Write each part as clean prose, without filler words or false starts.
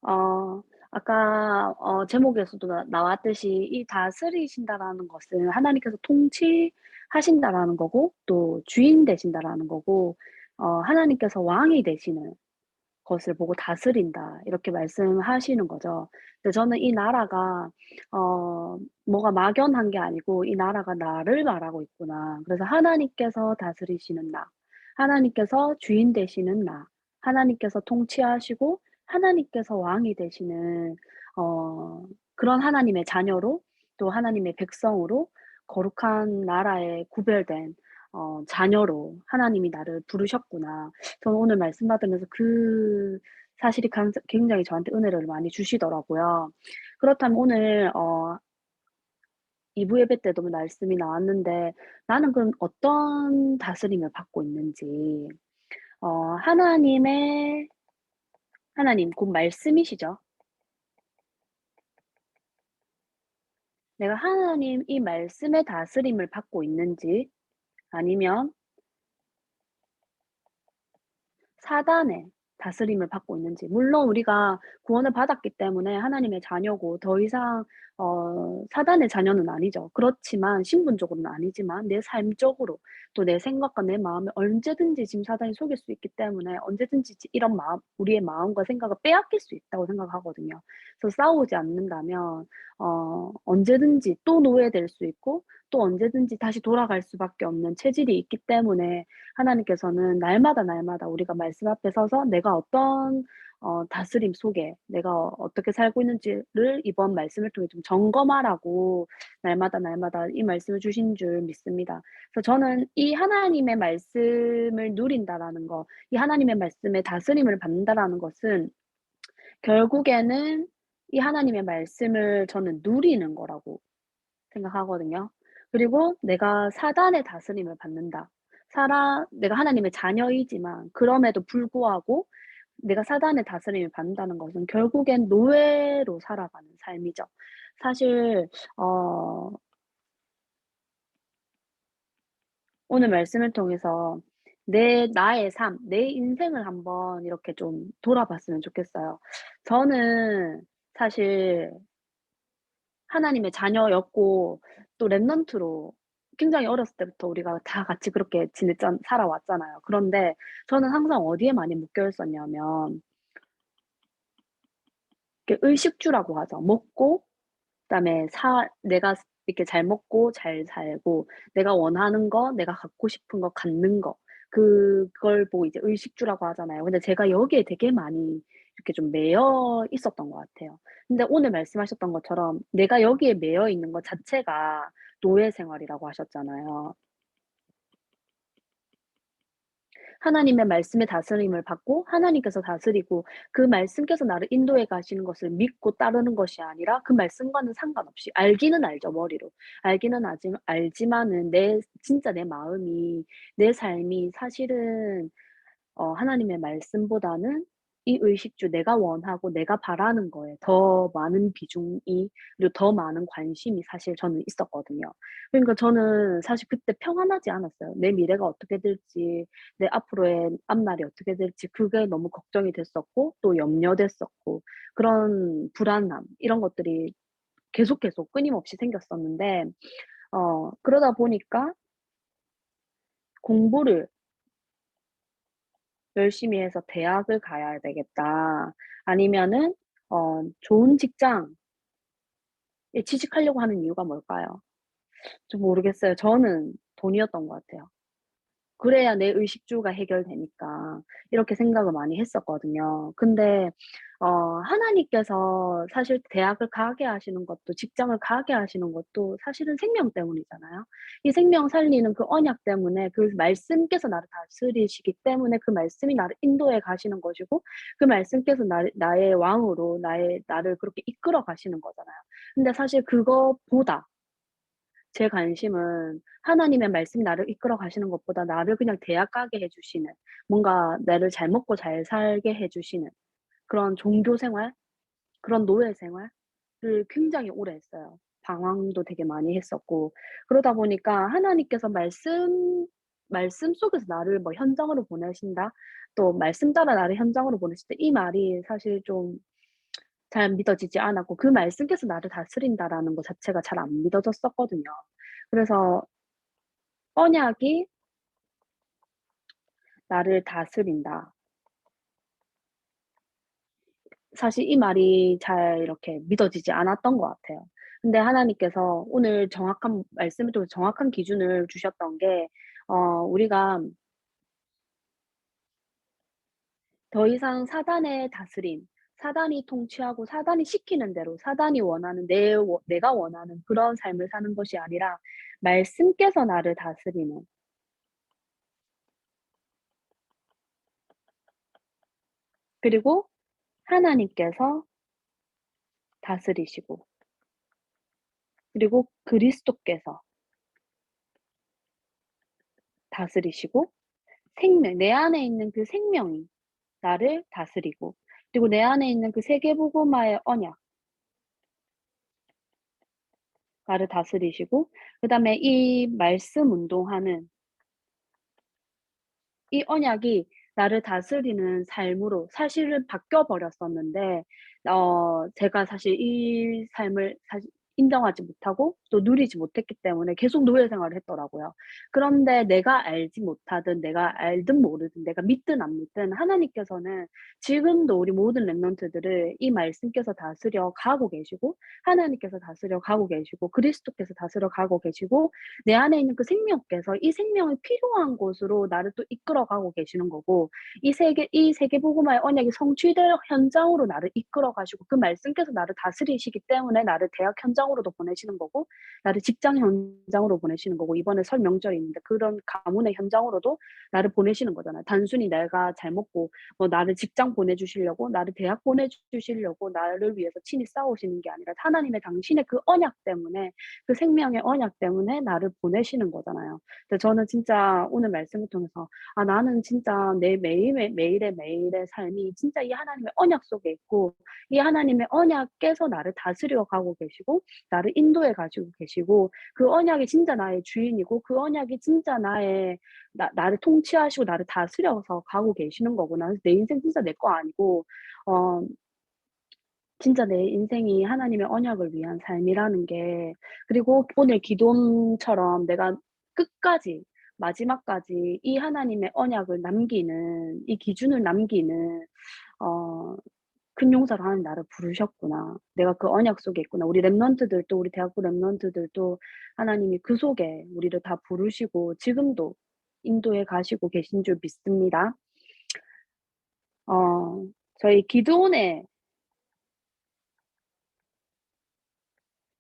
어 아까 제목에서도 나왔듯이 이 다스리신다라는 것은 하나님께서 통치하신다라는 거고 또 주인 되신다라는 거고 하나님께서 왕이 되시는 것을 보고 다스린다 이렇게 말씀하시는 거죠. 근데 저는 이 나라가 뭐가 막연한 게 아니고 '이 나라가 나를 말하고 있구나.' 그래서 하나님께서 다스리시는 나, 하나님께서 주인 되시는 나, 하나님께서 통치하시고 하나님께서 왕이 되시는 어 그런 하나님의 자녀로 또 하나님의 백성으로 거룩한 나라에 구별된 자녀로 하나님이 나를 부르셨구나. 저는 오늘 말씀 받으면서 그 사실이 굉장히 저한테 은혜를 많이 주시더라고요. 그렇다면 오늘 2부 예배 때도 말씀이 나왔는데 나는 그럼 어떤 다스림을 받고 있는지 하나님의 하나님 곧 말씀이시죠. 내가 하나님 이 말씀의 다스림을 받고 있는지 아니면 사단의 다스림을 받고 있는지. 물론 우리가 구원을 받았기 때문에 하나님의 자녀고 더 이상 사단의 자녀는 아니죠. 그렇지만 신분적으로는 아니지만 내 삶적으로 또 내 생각과 내 마음에 언제든지 지금 사단이 속일 수 있기 때문에 언제든지 이런 마음 우리의 마음과 생각을 빼앗길 수 있다고 생각하거든요. 그래서 싸우지 않는다면 언제든지 또 노예될 수 있고 또 언제든지 다시 돌아갈 수밖에 없는 체질이 있기 때문에 하나님께서는 날마다 날마다 우리가 말씀 앞에 서서 내가 어떤 다스림 속에 내가 어떻게 살고 있는지를 이번 말씀을 통해 좀 점검하라고 날마다 날마다 이 말씀을 주신 줄 믿습니다. 그래서 저는 이 하나님의 말씀을 누린다라는 거, 이 하나님의 말씀에 다스림을 받는다라는 것은 결국에는 이 하나님의 말씀을 저는 누리는 거라고 생각하거든요. 그리고 내가 사단의 다스림을 받는다. 내가 하나님의 자녀이지만 그럼에도 불구하고 내가 사단의 다스림을 받는다는 것은 결국엔 노예로 살아가는 삶이죠. 사실 어 오늘 말씀을 통해서 나의 삶, 내 인생을 한번 이렇게 좀 돌아봤으면 좋겠어요. 저는 사실 하나님의 자녀였고 또 랩넌트로 굉장히 어렸을 때부터 우리가 다 같이 그렇게 살아왔잖아요. 그런데 저는 항상 어디에 많이 묶여 있었냐면 이렇게 의식주라고 하죠. 먹고 그다음에 내가 이렇게 잘 먹고 잘 살고 내가 원하는 거, 내가 갖고 싶은 거 갖는 거 그걸 보고 이제 의식주라고 하잖아요. 근데 제가 여기에 되게 많이 이렇게 좀 매여 있었던 것 같아요. 근데 오늘 말씀하셨던 것처럼 내가 여기에 매여 있는 것 자체가 노예 생활이라고 하셨잖아요. 하나님의 말씀의 다스림을 받고 하나님께서 다스리고 그 말씀께서 나를 인도해 가시는 것을 믿고 따르는 것이 아니라 그 말씀과는 상관없이 알기는 알죠, 머리로. 알지만은 진짜 내 마음이 내 삶이 사실은 하나님의 말씀보다는 이 의식주 내가 원하고 내가 바라는 거에 더 많은 비중이 그리고 더 많은 관심이 사실 저는 있었거든요. 그러니까 저는 사실 그때 평안하지 않았어요. 내 미래가 어떻게 될지 내 앞으로의 앞날이 어떻게 될지 그게 너무 걱정이 됐었고 또 염려됐었고 그런 불안함 이런 것들이 계속 끊임없이 생겼었는데 그러다 보니까 공부를 열심히 해서 '대학을 가야 되겠다.' 아니면은 좋은 직장에 취직하려고 하는 이유가 뭘까요? 좀 모르겠어요. 저는 돈이었던 것 같아요. 그래야 내 의식주가 해결되니까 이렇게 생각을 많이 했었거든요. 근데 하나님께서 사실 대학을 가게 하시는 것도 직장을 가게 하시는 것도 사실은 생명 때문이잖아요. 이 생명 살리는 그 언약 때문에 그 말씀께서 나를 다스리시기 때문에 그 말씀이 나를 인도해 가시는 것이고 그 말씀께서 나의 왕으로 나를 그렇게 이끌어 가시는 거잖아요. 근데 사실 그것보다 제 관심은 하나님의 말씀이 나를 이끌어 가시는 것보다 나를 그냥 대학 가게 해 주시는 뭔가 나를 잘 먹고 잘 살게 해 주시는 그런 종교 생활, 그런 노예 생활을 굉장히 오래 했어요. 방황도 되게 많이 했었고 그러다 보니까 하나님께서 말씀 속에서 나를 뭐 현장으로 보내신다. 또 말씀 따라 나를 현장으로 보내신다. 이 말이 사실 좀 잘 믿어지지 않았고 그 말씀께서 나를 다스린다라는 거 자체가 잘 안 믿어졌었거든요. 그래서 언약이 나를 다스린다. 사실 이 말이 잘 이렇게 믿어지지 않았던 것 같아요. 근데 하나님께서 오늘 정확한 말씀을 통해서 정확한 기준을 주셨던 게 우리가 더 이상 사단의 다스림, 사단이 통치하고 사단이 시키는 대로 사단이 원하는 내가 원하는 그런 삶을 사는 것이 아니라 말씀께서 나를 다스리는, 그리고 하나님께서 다스리시고, 그리고 그리스도께서 다스리시고, 내 안에 있는 그 생명이 나를 다스리고, 그리고 내 안에 있는 그 세계복음화의 언약 나를 다스리시고, 그다음에 이 말씀 운동하는 이 언약이 나를 다스리는 삶으로 사실은 바뀌어 버렸었는데 제가 사실 이 삶을 사실 인정하지 못하고 또 누리지 못했기 때문에 계속 노예 생활을 했더라고요. 그런데 내가 알지 못하든 내가 알든 모르든 내가 믿든 안 믿든 하나님께서는 지금도 우리 모든 렘넌트들을 이 말씀께서 다스려 가고 계시고, 하나님께서 다스려 가고 계시고, 그리스도께서 다스려 가고 계시고, 내 안에 있는 그 생명께서 이 생명이 필요한 곳으로 나를 또 이끌어 가고 계시는 거고, 이 세계 복음화의 언약이 성취될 현장으로 나를 이끌어 가시고, 그 말씀께서 나를 다스리시기 때문에 나를 대학 현장으로도 보내시는 거고, 나를 직장 현장으로 보내시는 거고, 이번에 설 명절이 있는데 그런 가문의 현장으로도 나를 보내시는 거잖아요. 단순히 내가 잘 먹고 나를 직장 보내주시려고, 나를 대학 보내주시려고 나를 위해서 친히 싸우시는 게 아니라 하나님의 당신의 그 언약 때문에, 그 생명의 언약 때문에 나를 보내시는 거잖아요. 근데 저는 진짜 오늘 말씀을 통해서 '아 나는 진짜 내 매일의 삶이 진짜 이 하나님의 언약 속에 있고, 이 하나님의 언약께서 나를 다스려 가고 계시고 나를 인도해 가지고 계시고, 그 언약이 진짜 나의 주인이고 그 언약이 진짜 나를 통치하시고 나를 다스려서 가고 계시는 거구나. 그래서 내 인생 진짜 내 거 아니고 어 진짜 내 인생이 하나님의 언약을 위한 삶이라는 게, 그리고 오늘 기도처럼 내가 끝까지 마지막까지 이 하나님의 언약을 남기는, 이 기준을 남기는 어 '큰 용사로 하나님 나를 부르셨구나. 내가 그 언약 속에 있구나.' 우리 랩런트들도, 우리 대학부 랩런트들도 하나님이 그 속에 우리를 다 부르시고 지금도 인도해 가시고 계신 줄 믿습니다. 저희 기도원의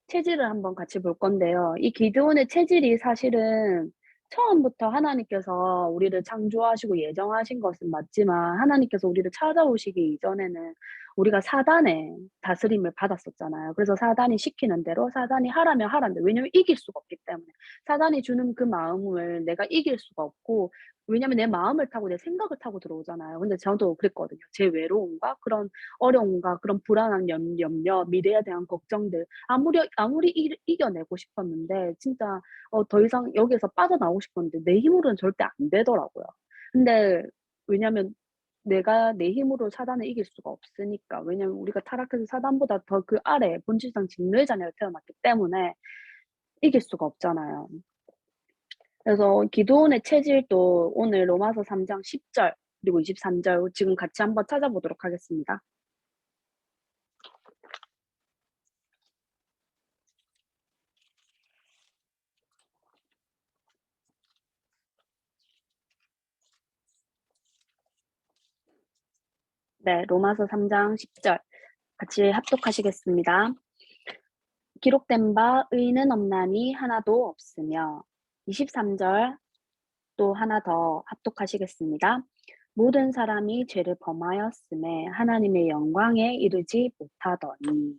체질을 한번 같이 볼 건데요. 이 기드온의 체질이 사실은 처음부터 하나님께서 우리를 창조하시고 예정하신 것은 맞지만, 하나님께서 우리를 찾아오시기 이전에는 우리가 사단의 다스림을 받았었잖아요. 그래서 사단이 시키는 대로 사단이 하라면 하란대. 왜냐면 이길 수가 없기 때문에. 사단이 주는 그 마음을 내가 이길 수가 없고, 왜냐면 내 마음을 타고 내 생각을 타고 들어오잖아요. 근데 저도 그랬거든요. 제 외로움과 그런 어려움과 그런 불안한 염려, 미래에 대한 걱정들, 아무리 이겨내고 싶었는데 진짜 더 이상 여기에서 빠져나오고 싶었는데 내 힘으로는 절대 안 되더라고요. 근데 왜냐면 내가 내 힘으로 사단을 이길 수가 없으니까. 왜냐면 우리가 타락해서 사단보다 더 그 아래 본질상 진노의 자녀로 태어났기 때문에 이길 수가 없잖아요. 그래서 기도원의 체질도 오늘 로마서 3장 10절 그리고 23절 지금 같이 한번 찾아보도록 하겠습니다. 네. 로마서 3장 10절 같이 합독하시겠습니다. 기록된 바 의인은 없나니 하나도 없으며, 23절 또 하나 더 합독하시겠습니다. 모든 사람이 죄를 범하였음에 하나님의 영광에 이르지 못하더니.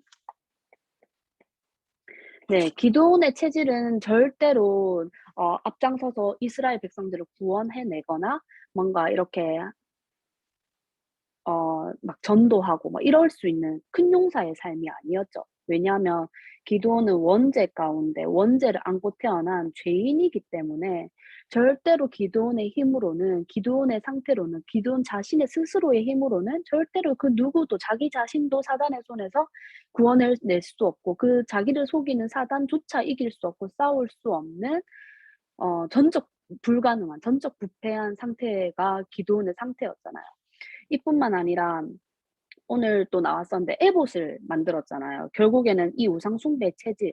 네. 기도원의 체질은 절대로 앞장서서 이스라엘 백성들을 구원해 내거나 뭔가 이렇게 막 전도하고 막 이럴 수 있는 큰 용사의 삶이 아니었죠. 왜냐하면 기드온은 원죄 가운데 원죄를 안고 태어난 죄인이기 때문에 절대로 기드온의 힘으로는 기드온의 상태로는 기드온 자신의 스스로의 힘으로는 절대로 그 누구도 자기 자신도 사단의 손에서 구원을 낼 수 없고 그 자기를 속이는 사단조차 이길 수 없고 싸울 수 없는 전적 불가능한 전적 부패한 상태가 기드온의 상태였잖아요. 이뿐만 아니라 오늘 또 나왔었는데 에봇을 만들었잖아요. 결국에는 이 우상 숭배 체질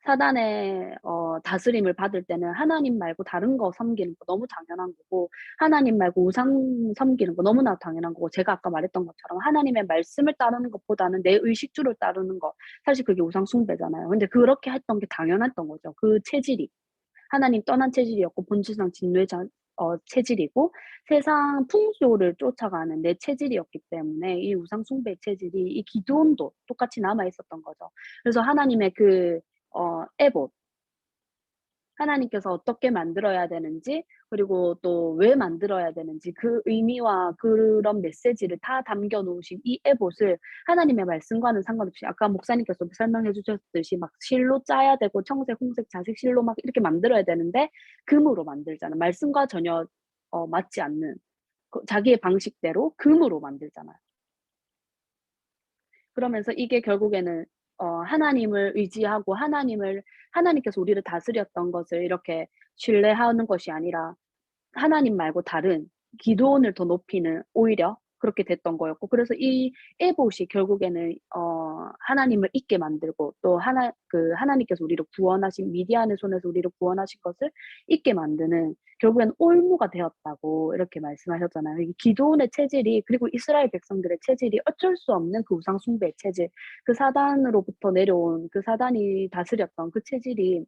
사단의 다스림을 받을 때는 하나님 말고 다른 거 섬기는 거 너무 당연한 거고 하나님 말고 우상 섬기는 거 너무나 당연한 거고 제가 아까 말했던 것처럼 하나님의 말씀을 따르는 것보다는 내 의식주를 따르는 거 사실 그게 우상 숭배잖아요. 근데 그렇게 했던 게 당연했던 거죠. 그 체질이. 하나님 떠난 체질이었고 본질상 진노의 체질이고 세상 풍조를 쫓아가는 내 체질이었기 때문에 이 우상 숭배 체질이 이 기드온도 똑같이 남아 있었던 거죠. 그래서 하나님의 그 에봇 하나님께서 어떻게 만들어야 되는지 그리고 또 왜 만들어야 되는지 그 의미와 그런 메시지를 다 담겨 놓으신 이 에봇을 하나님의 말씀과는 상관없이 아까 목사님께서 설명해 주셨듯이 막 실로 짜야 되고 청색, 홍색, 자색 실로 막 이렇게 만들어야 되는데 금으로 만들잖아요. 말씀과 전혀 맞지 않는 자기의 방식대로 금으로 만들잖아요. 그러면서 이게 결국에는 하나님을 의지하고 하나님께서 우리를 다스렸던 것을 이렇게 신뢰하는 것이 아니라 하나님 말고 다른 기도원을 더 높이는 오히려 그렇게 됐던 거였고 그래서 이 에봇이 결국에는 하나님을 잊게 만들고 또 하나님께서 우리를 구원하신 미디안의 손에서 우리를 구원하신 것을 잊게 만드는 결국에는 올무가 되었다고 이렇게 말씀하셨잖아요. 이 기드온의 체질이 그리고 이스라엘 백성들의 체질이 어쩔 수 없는 그 우상 숭배의 체질, 그 사단으로부터 내려온 그 사단이 다스렸던 그 체질이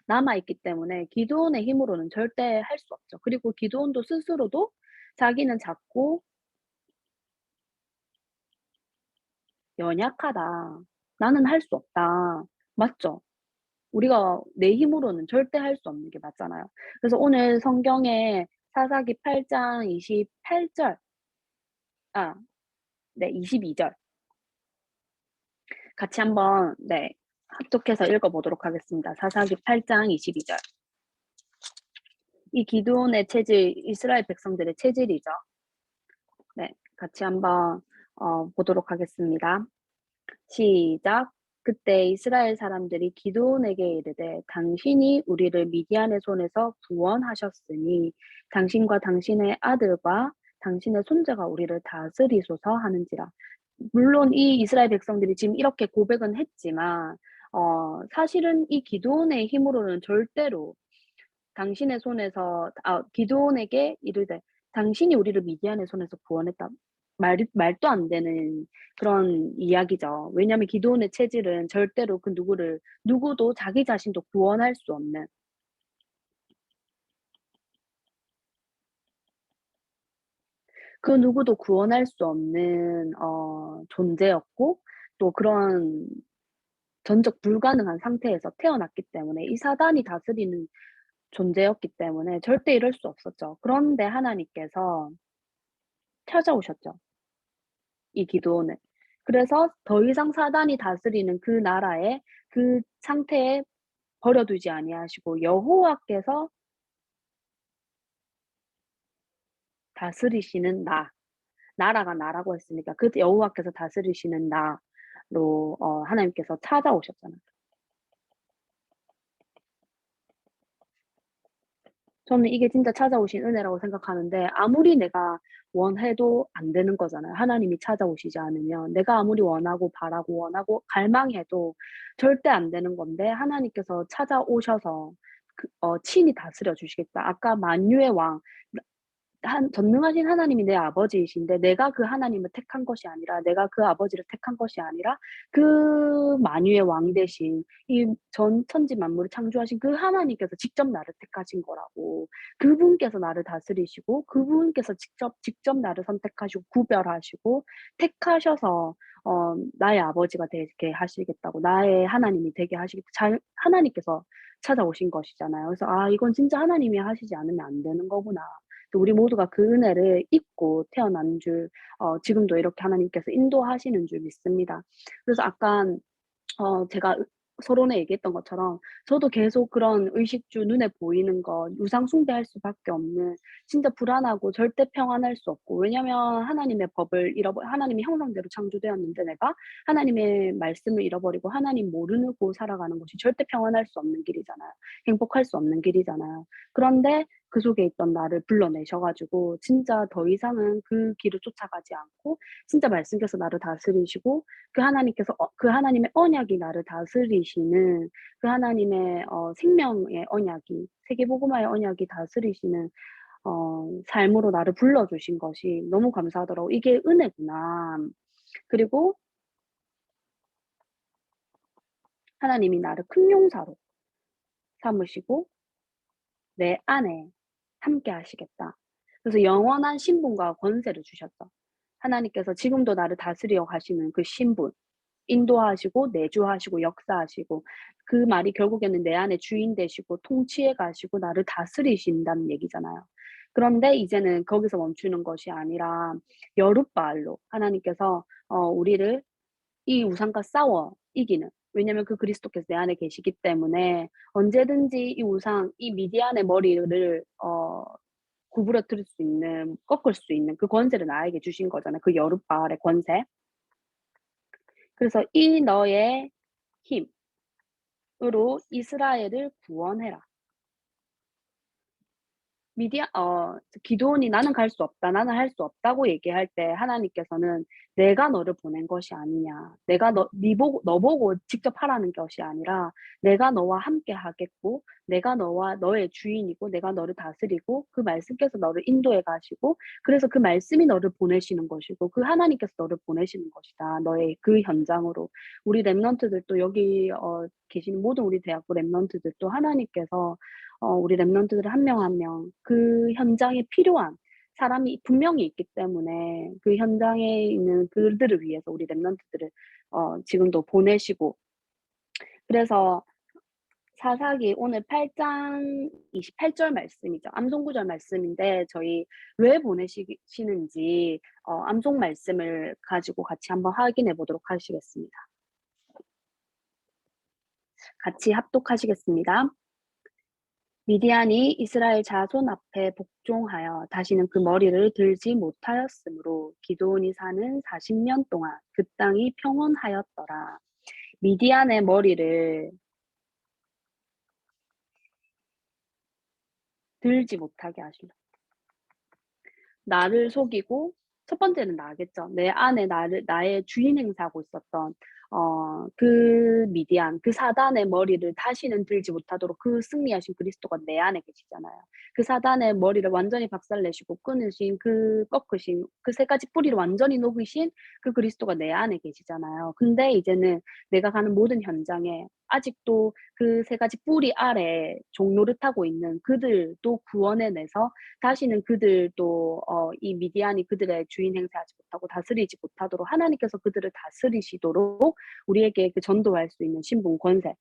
남아 있기 때문에 기드온의 힘으로는 절대 할 수 없죠. 그리고 기드온도 스스로도 자기는 작고 연약하다. 나는 할 수 없다. 맞죠? 우리가 내 힘으로는 절대 할 수 없는 게 맞잖아요. 그래서 오늘 성경에 사사기 8장 28 절 아 네 22절 같이 한번 네 합독해서 읽어 보도록 하겠습니다. 사사기 8장 22절 이 기드온의 체질 이스라엘 백성들의 체질이죠. 네. 같이 한번 보도록 하겠습니다. 시작. 그때 이스라엘 사람들이 기드온에게 이르되 당신이 우리를 미디안의 손에서 구원하셨으니 당신과 당신의 아들과 당신의 손자가 우리를 다스리소서 하는지라. 물론 이 이스라엘 백성들이 지금 이렇게 고백은 했지만 사실은 이 기드온의 힘으로는 절대로 당신의 손에서 기드온에게 이르되 당신이 우리를 미디안의 손에서 구원했다. 말도 안 되는 그런 이야기죠. 왜냐하면 기드온의 체질은 절대로 누구도 자기 자신도 구원할 수 없는 그 누구도 구원할 수 없는 존재였고 또 그런 전적 불가능한 상태에서 태어났기 때문에 이 사단이 다스리는 존재였기 때문에 절대 이럴 수 없었죠. 그런데 하나님께서 찾아오셨죠. 이 기도원을. 그래서 더 이상 사단이 다스리는 그 나라의 그 상태에 버려두지 아니하시고 여호와께서 다스리시는 나라가 나라고 했으니까 그 여호와께서 다스리시는 나로 하나님께서 찾아오셨잖아요. 저는 이게 진짜 찾아오신 은혜라고 생각하는데 아무리 내가 원해도 안 되는 거잖아요. 하나님이 찾아오시지 않으면 내가 아무리 원하고 바라고 원하고 갈망해도 절대 안 되는 건데 하나님께서 찾아오셔서 친히 다스려 주시겠다. 아까 만유의 왕 한 전능하신 하나님이 내 아버지이신데 내가 그 하나님을 택한 것이 아니라 내가 그 아버지를 택한 것이 아니라 그 만유의 왕 대신 이 전 천지 만물을 창조하신 그 하나님께서 직접 나를 택하신 거라고. 그분께서 나를 다스리시고 그분께서 직접 나를 선택하시고 구별하시고 택하셔서 나의 아버지가 되게 하시겠다고 나의 하나님이 되게 하시겠다. 하나님께서 찾아오신 것이잖아요. 그래서 '아 이건 진짜 하나님이 하시지 않으면 안 되는 거구나.' 또 우리 모두가 그 은혜를 잊고 태어난 줄 지금도 이렇게 하나님께서 인도하시는 줄 믿습니다. 그래서 아까 제가 서론에 얘기했던 것처럼 저도 계속 그런 의식주 눈에 보이는 것, 우상 숭배할 수밖에 없는 진짜 불안하고 절대 평안할 수 없고 왜냐면 하나님의 법을 하나님의 형상대로 창조되었는데 내가 하나님의 말씀을 잃어버리고 하나님 모르고 살아가는 것이 절대 평안할 수 없는 길이잖아요. 행복할 수 없는 길이잖아요. 그런데 그 속에 있던 나를 불러내셔 가지고 진짜 더 이상은 그 길을 쫓아가지 않고 진짜 말씀께서 나를 다스리시고 그 하나님의 언약이 나를 다스리시는 그 하나님의 생명의 언약이 세계복음화의 언약이 다스리시는 삶으로 나를 불러 주신 것이 너무 감사하더라고요. '이게 은혜구나.' 그리고 하나님이 나를 큰 용사로 삼으시고 내 안에 함께 하시겠다. 그래서 영원한 신분과 권세를 주셨어. 하나님께서 지금도 나를 다스려 가시는 그 신분, 인도하시고 내주하시고 역사하시고 그 말이 결국에는 내 안에 주인 되시고 통치해 가시고 나를 다스리신다는 얘기잖아요. 그런데 이제는 거기서 멈추는 것이 아니라 여룻바알로 하나님께서 우리를 이 우상과 싸워 이기는, 왜냐면 그 그리스도께서 내 안에 계시기 때문에 언제든지 이 우상, 이 미디안의 머리를 구부러뜨릴 수 있는, 꺾을 수 있는 그 권세를 나에게 주신 거잖아요, 그 여룻바알의 권세. 그래서 "이 너의 힘으로 이스라엘을 구원해라." 기드온이 "나는 갈 수 없다. 나는 할 수 없다."고 얘기할 때 하나님께서는 "내가 너를 보낸 것이 아니냐. 내가 너 보고 직접 하라는 것이 아니라 내가 너와 함께 하겠고 내가 너와 너의 주인이고 내가 너를 다스리고 그 말씀께서 너를 인도해 가시고 그래서 그 말씀이 너를 보내시는 것이고 그 하나님께서 너를 보내시는 것이다. 너의 그 현장으로." 우리 렘넌트들도 여기 계시는 모든 우리 대학부 렘넌트들도 하나님께서 우리 렘넌트들 한 명 한 명 그 현장에 필요한 사람이 분명히 있기 때문에 그 현장에 있는 그들을 위해서 우리 렘넌트들을 지금도 보내시고, 그래서 사사기 오늘 8장 28절 말씀이죠. 암송 구절 말씀인데 저희 왜 보내시는지 암송 말씀을 가지고 같이 한번 확인해 보도록 하시겠습니다. 같이 합독하시겠습니다. 미디안이 이스라엘 자손 앞에 복종하여 다시는 그 머리를 들지 못하였으므로 기드온이 사는 40년 동안 그 땅이 평온하였더라. 미디안의 머리를 들지 못하게 하시려. 나를 속이고 첫 번째는 나겠죠. 내 안에 나의 주인 행사하고 있었던 그 미디안, 그 사단의 머리를 다시는 들지 못하도록 그 승리하신 그리스도가 내 안에 계시잖아요. 그 사단의 머리를 완전히 박살내시고 끊으신 꺾으신 그 세 가지 뿌리를 완전히 녹이신 그 그리스도가 내 안에 계시잖아요. 근데 이제는 내가 가는 모든 현장에 아직도 그 세 가지 뿌리 아래 종노릇하고 있는 그들도 구원해 내서 다시는 그들도 이 미디안이 그들의 주인 행세하지 못하고 다스리지 못하도록 하나님께서 그들을 다스리시도록 우리에게 그 전도할 수 있는 신분 권세,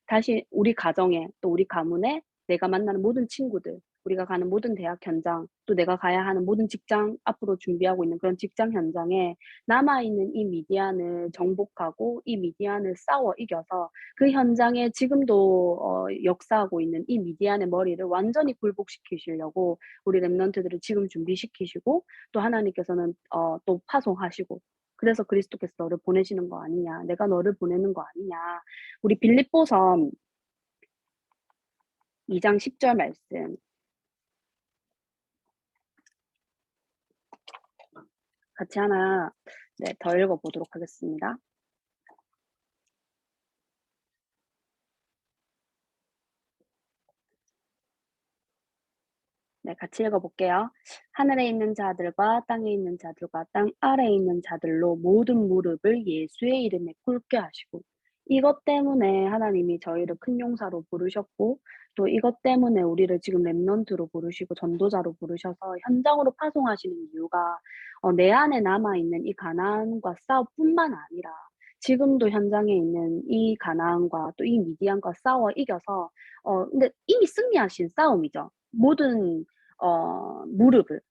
다시 우리 가정에 또 우리 가문에 내가 만나는 모든 친구들, 우리가 가는 모든 대학 현장, 또 내가 가야 하는 모든 직장, 앞으로 준비하고 있는 그런 직장 현장에 남아 있는 이 미디안을 정복하고 이 미디안을 싸워 이겨서 그 현장에 지금도 역사하고 있는 이 미디안의 머리를 완전히 굴복시키시려고 우리 렘넌트들을 지금 준비시키시고 또 하나님께서는 또 파송하시고 그래서 그리스도께서 너를 보내시는 거 아니냐. 내가 너를 보내는 거 아니냐. 우리 빌립보서 2장 10절 말씀 같이 하나 네 더 읽어 보도록 하겠습니다. 네 같이 읽어 볼게요. "하늘에 있는 자들과 땅에 있는 자들과 땅 아래에 있는 자들로 모든 무릎을 예수의 이름에 꿇게 하시고." 이것 때문에 하나님이 저희를 큰 용사로 부르셨고 또 이것 때문에 우리를 지금 렘넌트로 부르시고 전도자로 부르셔서 현장으로 파송하시는 이유가 내 안에 남아 있는 이 가나안과 싸움뿐만 아니라 지금도 현장에 있는 이 가나안과 또 이 미디안과 싸워 이겨서 근데 이미 승리하신 싸움이죠. 모든 무릎을,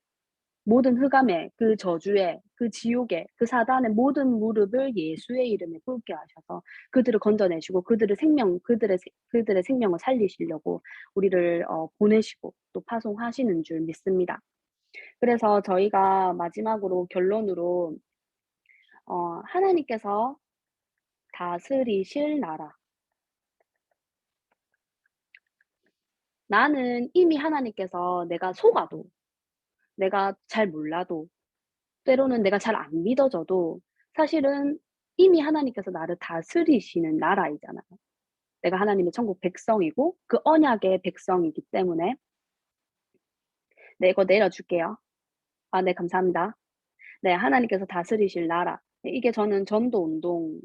모든 흑암의 그 저주의 그 지옥의 그 사단의 모든 무릎을 예수의 이름에 꿇게 하셔서 그들을 건져내시고 그들의 생명을 살리시려고 우리를 보내시고 또 파송하시는 줄 믿습니다. 그래서 저희가 마지막으로 결론으로 하나님께서 다스리실 나라. 나는 이미 하나님께서 내가 속아도, 내가 잘 몰라도, 때로는 내가 잘 안 믿어져도 사실은 이미 하나님께서 나를 다스리시는 나라이잖아요. 내가 하나님의 천국 백성이고 그 언약의 백성이기 때문에. 네, 이거 내려줄게요. 아, 네, 감사합니다. 네, 하나님께서 다스리실 나라. 네, 이게 저는 전도 운동.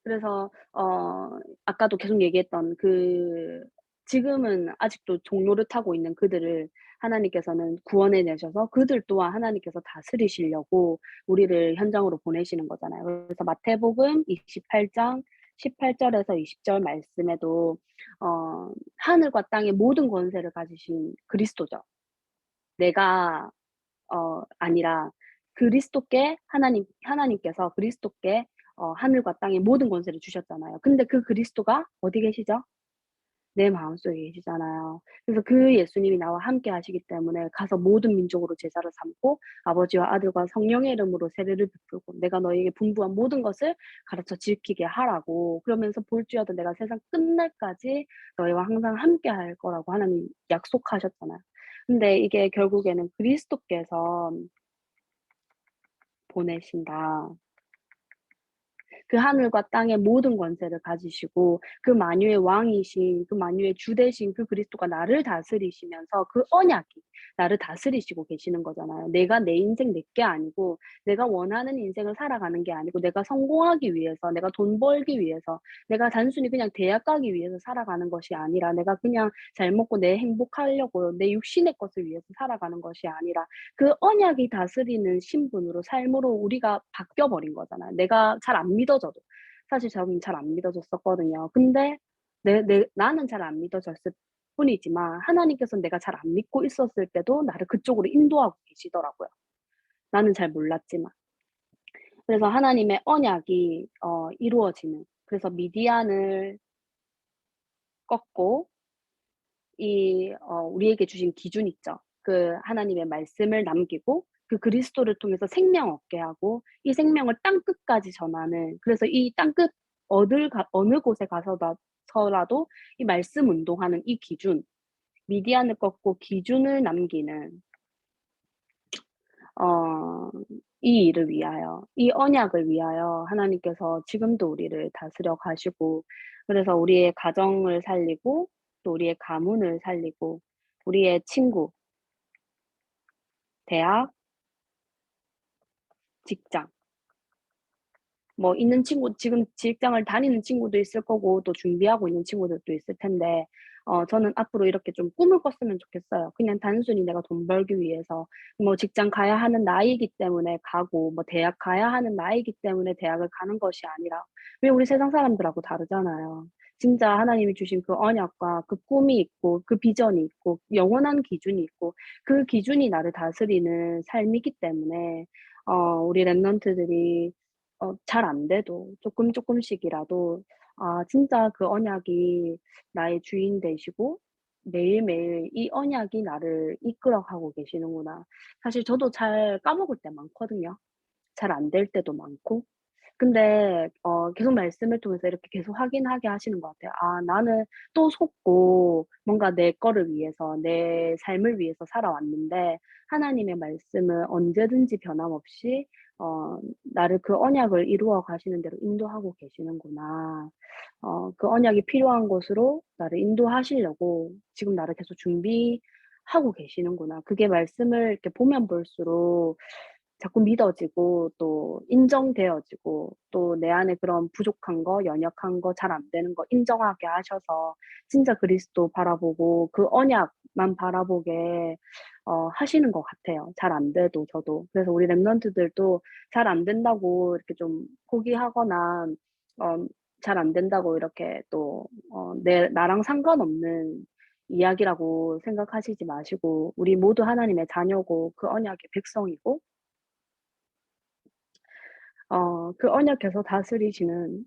그래서 아까도 계속 얘기했던 지금은 아직도 종로를 타고 있는 그들을 하나님께서는 구원해 내셔서 그들 또한 하나님께서 다스리시려고 우리를 현장으로 보내시는 거잖아요. 그래서 마태복음 28장 18절에서 20절 말씀에도 하늘과 땅의 모든 권세를 가지신 그리스도죠. 내가 아니라 하나님께서 그리스도께 하늘과 땅의 모든 권세를 주셨잖아요. 근데 그 그리스도가 어디 계시죠? 내 마음속에 계시잖아요. 그래서 그 예수님이 나와 함께 하시기 때문에 가서 모든 민족으로 제자를 삼고 아버지와 아들과 성령의 이름으로 세례를 베풀고 내가 너희에게 분부한 모든 것을 가르쳐 지키게 하라고, 그러면서 볼지어다 내가 세상 끝날까지 너희와 항상 함께 할 거라고 하나님 약속하셨잖아요. 근데 이게 결국에는 그리스도께서 보내신다. 그 하늘과 땅의 모든 권세를 가지시고 그 만유의 왕이신, 그 만유의 주 되신 그 그리스도가 나를 다스리시면서 그 언약이 나를 다스리시고 계시는 거잖아요. 내가 내 인생 내 게 아니고, 내가 원하는 인생을 살아가는 게 아니고, 내가 성공하기 위해서, 내가 돈 벌기 위해서, 내가 단순히 그냥 대학 가기 위해서 살아가는 것이 아니라, 내가 그냥 잘 먹고 내 행복하려고 내 육신의 것을 위해서 살아가는 것이 아니라 그 언약이 다스리는 신분으로, 삶으로 우리가 바뀌어 버린 거잖아요. 내가 잘 안 믿어져도. 사실 저는 잘 안 믿어졌었거든요. 근데 나는 잘 안 믿어졌을 뿐이지만 하나님께서는 내가 잘 안 믿고 있었을 때도 나를 그쪽으로 인도하고 계시더라고요. 나는 잘 몰랐지만. 그래서 하나님의 언약이 이루어지는, 그래서 미디안을 꺾고 우리에게 주신 기준 있죠. 그 하나님의 말씀을 남기고 그 그리스도를 통해서 생명 얻게 하고 이 생명을 땅 끝까지 전하는, 그래서 이 땅 끝 어느 곳에 가서라도 이 말씀 운동하는 이 기준, 미디안을 꺾고 기준을 남기는 어 이 일을 위하여, 이 언약을 위하여 하나님께서 지금도 우리를 다스려 가시고, 그래서 우리의 가정을 살리고 또 우리의 가문을 살리고 우리의 친구, 대학, 직장, 뭐 있는 친구, 지금 직장을 다니는 친구도 있을 거고 또 준비하고 있는 친구들도 있을 텐데 저는 앞으로 이렇게 좀 꿈을 꿨으면 좋겠어요. 그냥 단순히 내가 돈 벌기 위해서 뭐 직장 가야 하는 나이기 때문에 가고 뭐 대학 가야 하는 나이기 때문에 대학을 가는 것이 아니라, 왜 우리 세상 사람들하고 다르잖아요. 진짜 하나님이 주신 그 언약과 그 꿈이 있고 그 비전이 있고 영원한 기준이 있고 그 기준이 나를 다스리는 삶이기 때문에 우리 랩런트들이 잘 안 돼도 쪼끔씩이라도 '아 진짜 그 언약이 나의 주인 되시고 매일매일 이 언약이 나를 이끌어 가고 계시는구나.' 사실 저도 잘 까먹을 때 많거든요. 잘 안 될 때도 많고. 근데 계속 말씀을 통해서 이렇게 계속 확인하게 하시는 것 같아요. '아 나는 또 속고 뭔가 내 거를 위해서 내 삶을 위해서 살아왔는데 하나님의 말씀은 언제든지 변함없이 나를 그 언약을 이루어 가시는 대로 인도하고 계시는구나. 그 언약이 필요한 곳으로 나를 인도하시려고 지금 나를 계속 준비하고 계시는구나.' 그게 말씀을 이렇게 보면 볼수록 자꾸 믿어지고 또 인정되어지고 또 내 안에 그런 부족한 거, 연약한 거, 잘 안 되는 거 인정하게 하셔서 진짜 그리스도 바라보고 그 언약만 바라보게 하시는 것 같아요, 잘 안 돼도 저도. 그래서 우리 랩런트들도 잘 안 된다고 이렇게 좀 포기하거나 어 잘 안 된다고 이렇게 또 나랑 상관없는 이야기라고 생각하시지 마시고 우리 모두 하나님의 자녀고 그 언약의 백성이고 그 언약에서 다스리시는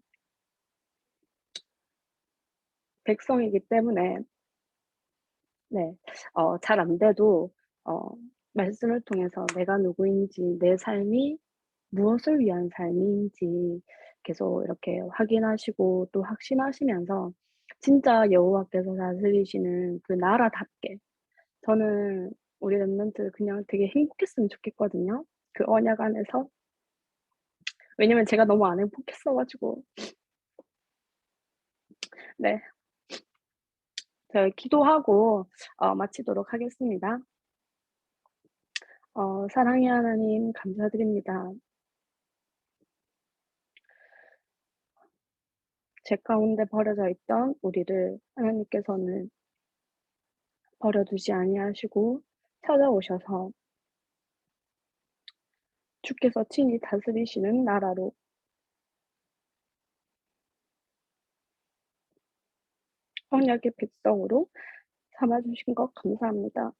백성이기 때문에 네 잘 안 돼도 어 말씀을 통해서 내가 누구인지 내 삶이 무엇을 위한 삶인지 계속 이렇게 확인하시고 또 확신하시면서 진짜 여호와께서 다스리시는 그 나라답게 저는 우리 랩런트 그냥 되게 행복했으면 좋겠거든요, 그 언약 안에서. 왜냐면 제가 너무 안 행복했어 가지고. 네. 저희 기도하고 마치도록 하겠습니다. 사랑의 하나님 감사드립니다. 제 가운데 버려져 있던 우리를 하나님께서는 버려 두지 아니하시고 찾아오셔서 주께서 친히 다스리시는 나라로 언약의 백성으로 삼아 주신 것 감사합니다.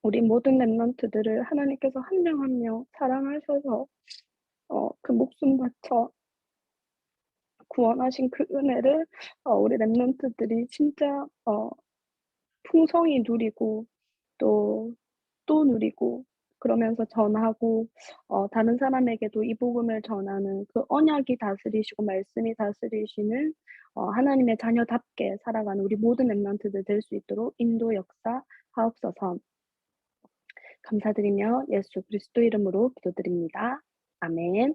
우리 모든 랩런트들을 하나님께서 한 명 한 명 사랑하셔서 그 목숨 바쳐 구원하신 그 은혜를 우리 랩런트들이 진짜 풍성히 누리고 또, 또 누리고 그러면서 전하고 다른 사람에게도 이 복음을 전하는 그 언약이 다스리시고 말씀이 다스리시는 하나님의 자녀답게 살아가는 우리 모든 랩런트들 될 수 있도록 인도 역사하옵소서. 감사드리며 예수 그리스도 이름으로 기도드립니다. 아멘.